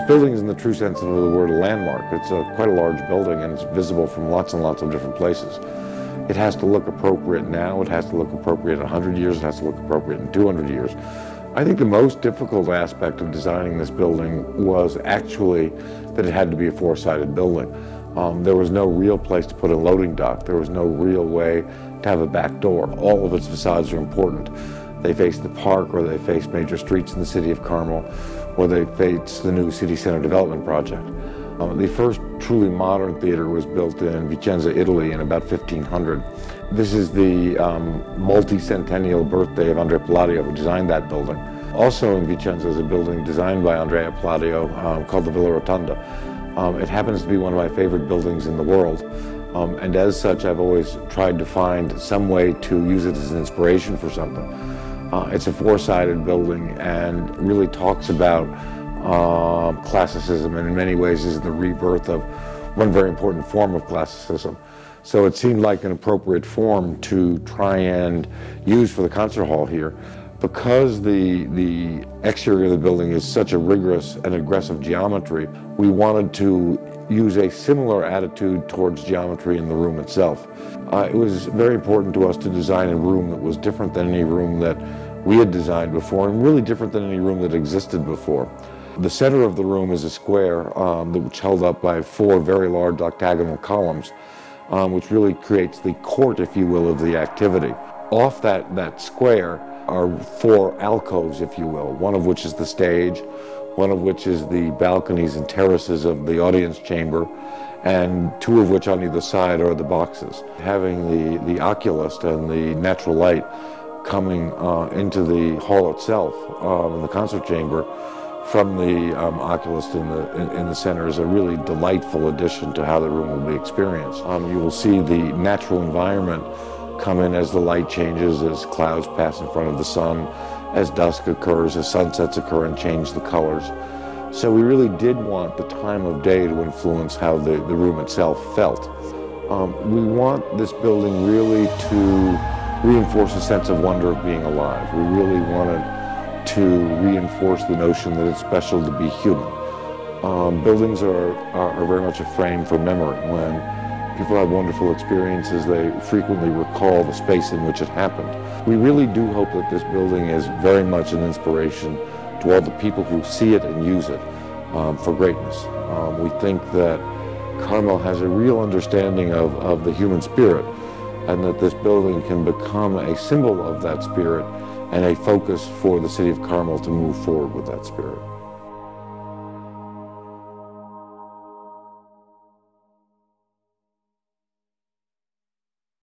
building is, in the true sense of the word, a landmark. It's quite a large building, and it's visible from lots and lots of different places. It has to look appropriate now, it has to look appropriate in 100 years, it has to look appropriate in 200 years. I think the most difficult aspect of designing this building was actually that it had to be a four-sided building. There was no real place to put a loading dock. There was no real way to have a back door. All of its facades are important. They face the park, or they face major streets in the city of Carmel, or they face the new city center development project. The first truly modern theater was built in Vicenza, Italy in about 1500. This is the multi-centennial birthday of Andrea Palladio, who designed that building. Also in Vicenza is a building designed by Andrea Palladio called the Villa Rotonda. It happens to be one of my favorite buildings in the world, and as such I've always tried to find some way to use it as an inspiration for something. It's a four-sided building and really talks about classicism, and in many ways is the rebirth of one very important form of classicism. So it seemed like an appropriate form to try and use for the concert hall here. Because the exterior of the building is such a rigorous and aggressive geometry, we wanted to use a similar attitude towards geometry in the room itself. It was very important to us to design a room that was different than any room that we had designed before, and really different than any room that existed before. The center of the room is a square which held up by four very large octagonal columns, which really creates the court, if you will, of the activity. Off that square are four alcoves, if you will, one of which is the stage, one of which is the balconies and terraces of the audience chamber, and two of which on either side are the boxes. Having the oculist and the natural light coming into the hall itself, in the concert chamber, from the oculist in the center is a really delightful addition to how the room will be experienced. You will see the natural environment come in as the light changes, as clouds pass in front of the sun, as dusk occurs, as sunsets occur and change the colors. So we really did want the time of day to influence how the room itself felt. We want this building really to reinforce a sense of wonder of being alive. We really wanted to reinforce the notion that it's special to be human. Buildings are very much a frame for memory. When people have wonderful experiences, they frequently recall the space in which it happened. We really do hope that this building is very much an inspiration to all the people who see it and use it for greatness. We think that Carmel has a real understanding of the human spirit, and that this building can become a symbol of that spirit and a focus for the city of Carmel to move forward with that spirit.